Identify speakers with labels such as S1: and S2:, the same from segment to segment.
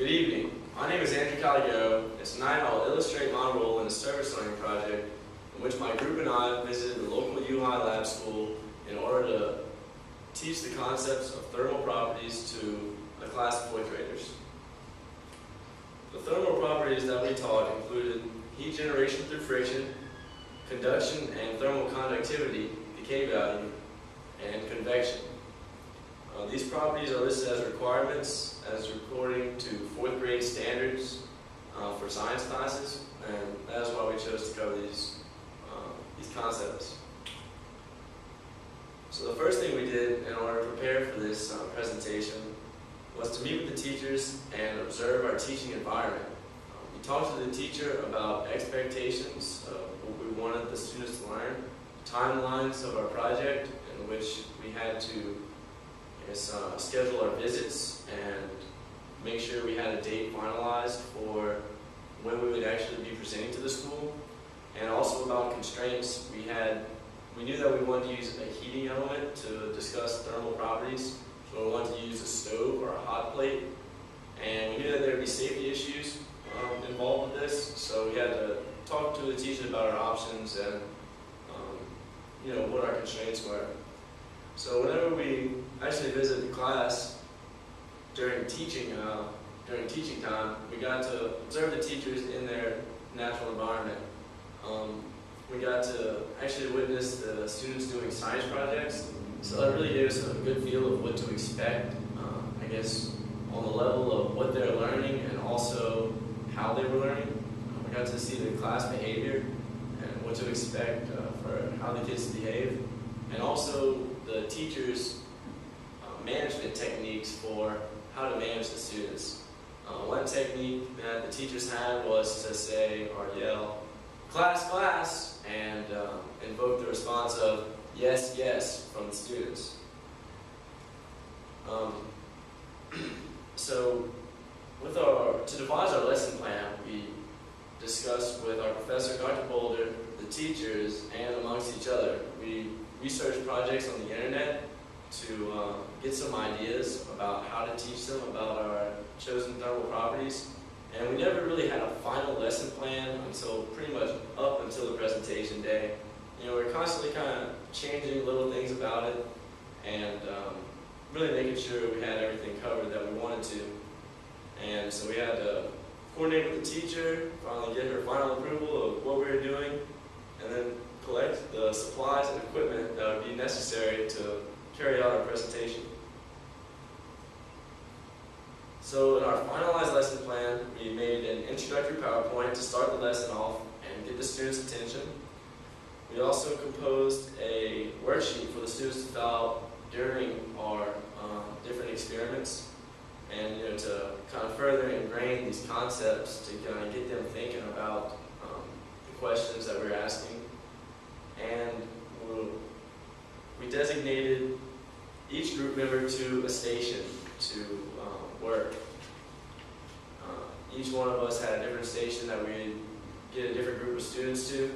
S1: Good evening. My name is Andrew Caligaro, and tonight I will illustrate my role in a service learning project in which my group and I visited the local U-High lab school in order to teach the concepts of thermal properties to a class of 4th graders. The thermal properties that we taught included heat generation through friction, conduction and thermal conductivity, the K value, and convection. These properties are listed as requirements as according to 4th grade standards for science classes, and that is why we chose to cover these concepts. So the first thing we did in order to prepare for this presentation was to meet with the teachers and observe our teaching environment. We talked to the teacher about expectations of what we wanted the students to learn, timelines of our project in which we had to schedule our visits and make sure we had a date finalized for when we would actually be presenting to the school, and also about constraints. We knew that we wanted to use a heating element to discuss thermal properties, so we wanted to use a stove or a hot plate, and we knew that there would be safety issues involved with this, so we had to talk to the teacher about our options and what our constraints were. So whenever we actually visited the class during teaching time, we got to observe the teachers in their natural environment. We got to actually witness the students doing science projects, so that really gave us a good feel of what to expect, I guess, on the level of what they're learning and also how they were learning. We got to see the class behavior and what to expect for how the kids behave, and also the teachers' management techniques for how to manage the students. One technique that the teachers had was to say or yell, "Class, class," and invoke the response of "yes, yes" from the students. So to devise our lesson plan, we discussed with our professor, Dr. Boulder, the teachers, and amongst each other. We researched projects on the internet to get some ideas about how to teach them about our chosen thermal properties. And we never really had a final lesson plan until pretty much up until the presentation day. We're constantly kind of changing little things about it and really making sure we had everything covered that we wanted to. And so we had to coordinate with the teacher, finally get her final approval of what we were doing, and then collect the supplies and equipment that would be necessary to carry out our presentation. So in our finalized lesson plan, we made an introductory PowerPoint to start the lesson off and get the students' attention. We also composed a worksheet for the students to fill out during our different experiments, and to kind of further ingrain these concepts to kind of get them thinking about the questions that we're asking. And we designated each group member to a station to work. Each one of us had a different station that we'd get a different group of students to,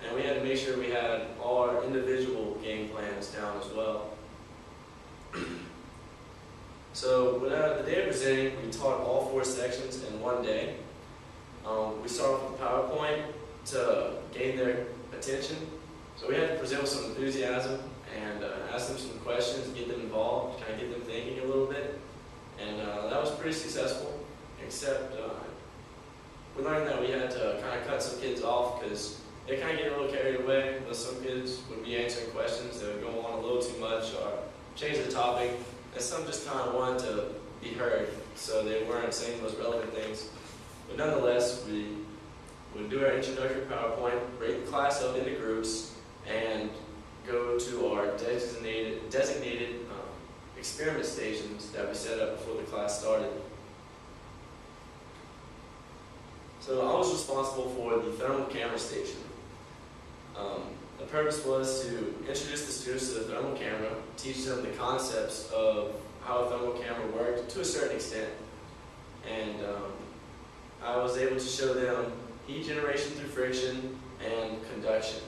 S1: and we had to make sure we had all our individual game plans down as well. So the day of presenting, we taught all 4 sections in one day. We started off with PowerPoint to gain their attention. So we had to present with some enthusiasm and ask them some questions, get them involved, kind of get them thinking a little bit. And that was pretty successful, except we learned that we had to kind of cut some kids off because they kind of get a little carried away. Some kids would be answering questions that would go on a little too much or change the topic, and some just kind of wanted to be heard, so they weren't saying the most relevant things. But nonetheless, we would do our introductory PowerPoint, break the class up into groups, and go to our designated experiment stations that we set up before the class started. So I was responsible for the thermal camera station. The purpose was to introduce the students to the thermal camera, teach them the concepts of how a thermal camera worked to a certain extent, and I was able to show them heat generation through friction and conduction.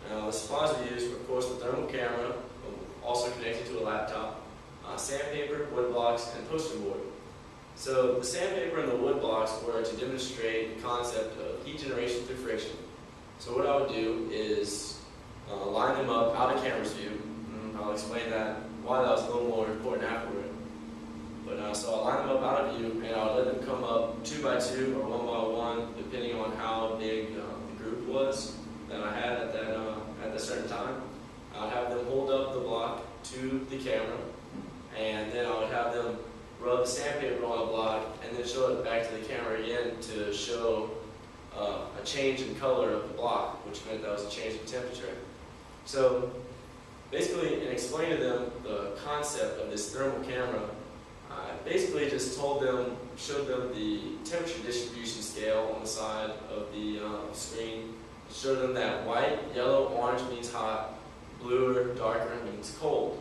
S1: The supplies we used were, of course, the thermal camera, also connected to a laptop, sandpaper, wood blocks, and poster board. So the sandpaper and the wood blocks were to demonstrate the concept of heat generation through friction. So what I would do is line them up out of camera's view. I'll explain that, why that was a little more important afterward. But so I'll line them up out of view, and I'll let them come up 2 by 2 or 1 by 1, depending on how big the group was that I had at that certain time. I'll have them hold up the block to the camera, and then I would have them rub the sandpaper on the block, and then show it back to the camera again to show a change in color of the block, which meant that was a change in temperature. So basically, in explaining to them the concept of this thermal camera, I basically just showed them the temperature distribution scale on the side of the screen. Showed them that white, yellow, orange means hot, blue or darker means cold.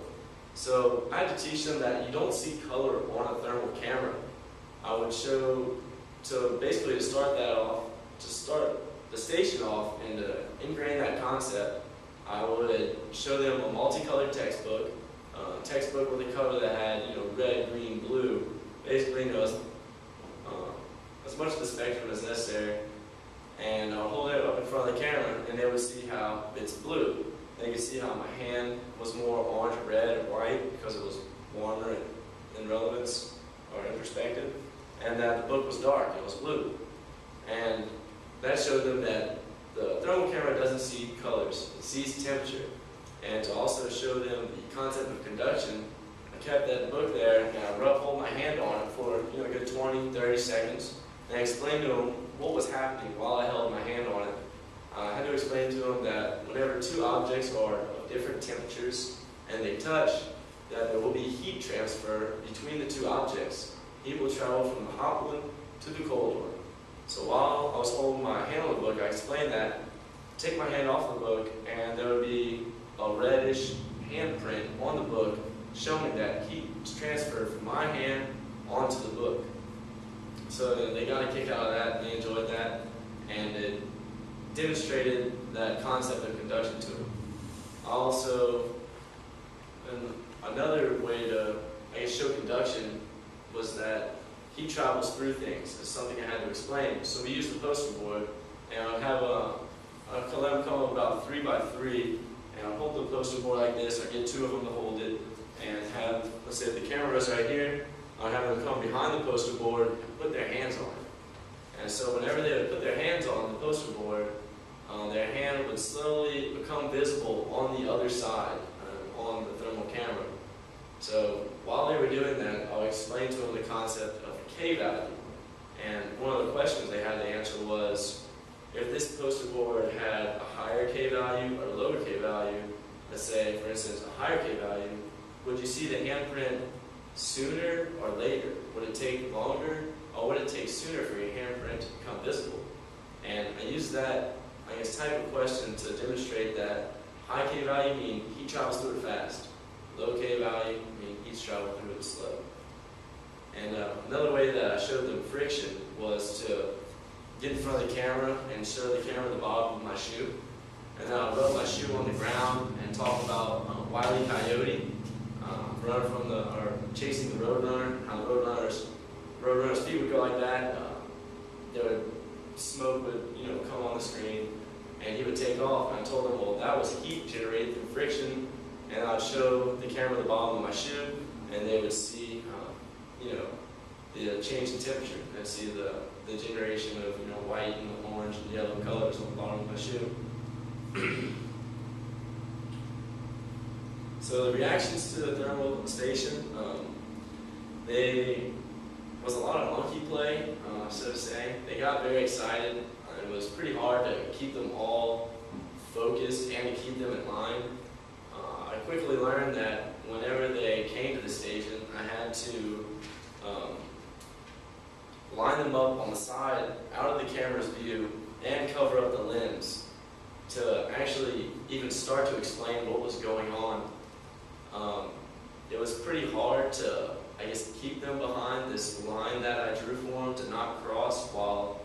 S1: So I had to teach them that you don't see color on a thermal camera. I would show, basically to start the station off and to ingrain that concept, I would show them a multicolored textbook, textbook with a cover that had, red, green, blue, basically, as much of the spectrum as necessary. And I'll hold it up in front of the camera, and they would see how it's blue. They could see how my hand was more orange, red, or white because it was warmer in relevance or in perspective, and that the book was dark, it was blue. And that showed them that the thermal camera doesn't see colors, it sees temperature. And to also show them the concept of conduction, I kept that book there and I hold my hand on it for a good 20, 30 seconds, and I explained to them what was happening while I held my hand on it. I had to explain to them that whenever two objects are of different temperatures and they touch, that there will be heat transfer between the two objects. Heat will travel from the hot one to the cold one. So while I was holding my hand on the book, I explained that, take my hand off the book, and there would be a reddish handprint on the book showing that heat was transferred from my hand onto the book. So they got a kick out of that, and they enjoyed that, and it demonstrated that concept of conduction to them. Also, another way to, show conduction was that heat travels through things. It's something I had to explain. So we used the poster board, and I'd have I'd let them come up about 3 by 3, and I'd hold the poster board like this. I'd get 2 of them to hold it, and have, let's say if the camera was right here, I'd have them come behind the poster board and put their hands on it. And so whenever they would put their hands on the poster board, their hand would slowly become visible on the other side, on the thermal camera. So while they were doing that, I would explain to them the concept of a K value. And one of the questions they had to answer was, if this poster board had a higher K value or a lower K value, let's say, for instance, a higher K value, would you see the handprint sooner or later? Would it take longer, or would it take sooner for your handprint to become visible? And I used that, type of question to demonstrate that high K value means heat travels through it fast. Low K value means heat travels through it slow. And another way that I showed them friction was to get in front of the camera and show the camera the bottom of my shoe. And then I'll rub my shoe on the ground and talk about Wile E. Coyote, running from or chasing the roadrunner, how the roadrunner's feet would go like that. There would smoke would come on the screen, and he would take off. And I told him, well, that was heat generated through friction, and I'd show the camera the bottom of my shoe, and they would see, the change in temperature. They'd see the generation of white and orange and yellow colors on the bottom of my shoe. So the reactions to the thermal station, they was a lot of monkey play, so to say. They got very excited, and it was pretty hard to keep them all focused and to keep them in line. I quickly learned that whenever they came to the station, I had to line them up on the side, out of the camera's view, and cover up the lens to actually even start to explain what was going on. It was pretty hard to, keep them behind this line that I drew for them to not cross while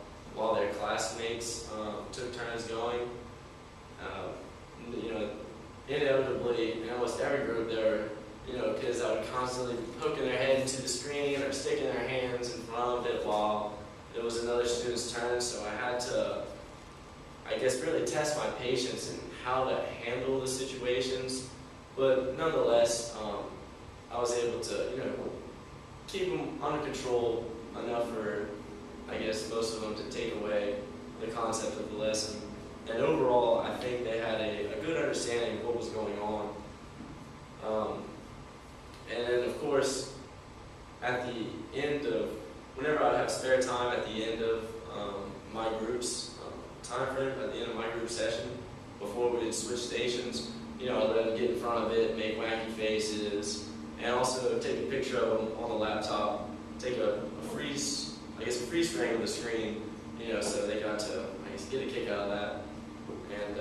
S1: their classmates took turns going. Inevitably, in almost every group, there were kids that would constantly be poking their head into the screen or sticking their hands in front with it while it was another student's turn, so I had to, I guess, really test my patience and how to handle the situations. But nonetheless, I was able to, keep them under control enough for, I guess, most of them to take away the concept of the lesson. And overall, I think they had a good understanding of what was going on. And then, of course, at the end of, whenever I have spare time at the end of my group's time frame, at the end of my group session, before we would switch stations, I let them get in front of it, make wacky faces, and also take a picture of them on the laptop, take a freeze frame of the screen, so they got to, get a kick out of that. And,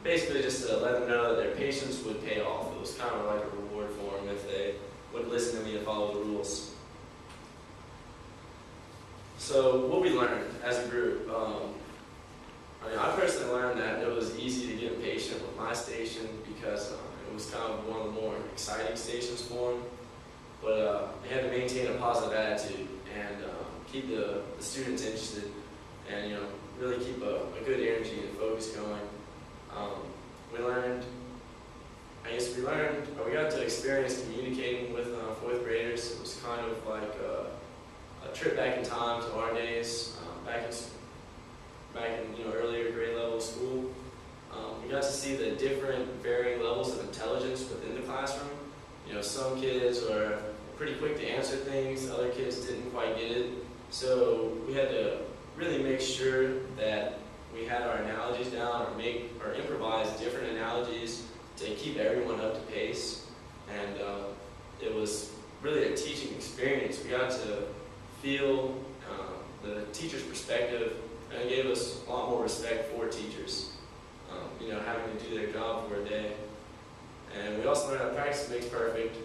S1: basically just to let them know that their patience would pay off. It was kind of like a reward for them if they would listen to me and follow the rules. So what we learned as a group, I personally learned that it was easy to get impatient with my station because it was kind of one of the more exciting stations for them. But they had to maintain a positive attitude and keep the students interested and really keep a good energy and focus going. We got to experience communicating with fourth graders. It was kind of like a trip back in time to our days, back in earlier grade level school. We got to see the different varying levels of intelligence within the classroom. Some kids were pretty quick to answer things, other kids didn't quite get it. So we had to really make sure that we had our analogies down or improvise different analogies to keep everyone up to pace. And it was really a teaching experience. We got to feel the teacher's perspective, and it gave us a lot more respect for teachers, having to do their job for a day. And we also learned that practice makes perfect,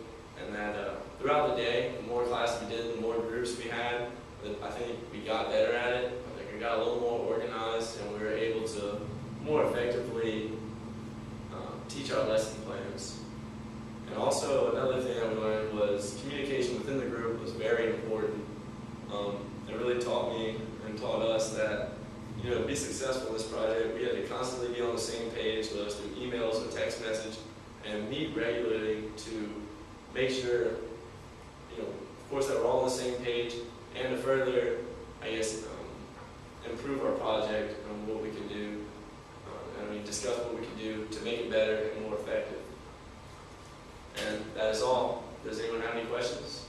S1: and that throughout the day, the more classes we did, the more groups we had, I think we got better at it. I think we got a little more organized, and we were able to more effectively teach our lesson plans. And also another thing that we learned was communication within the group was very important. It really taught me and taught us that to be successful in this project, we had to constantly be on the same page, whether it's through emails or text message, and meet regularly to make sure, of course, that we're all on the same page, and to further, improve our project and what we can do, discuss what we can do to make it better and more effective. And that is all. Does anyone have any questions?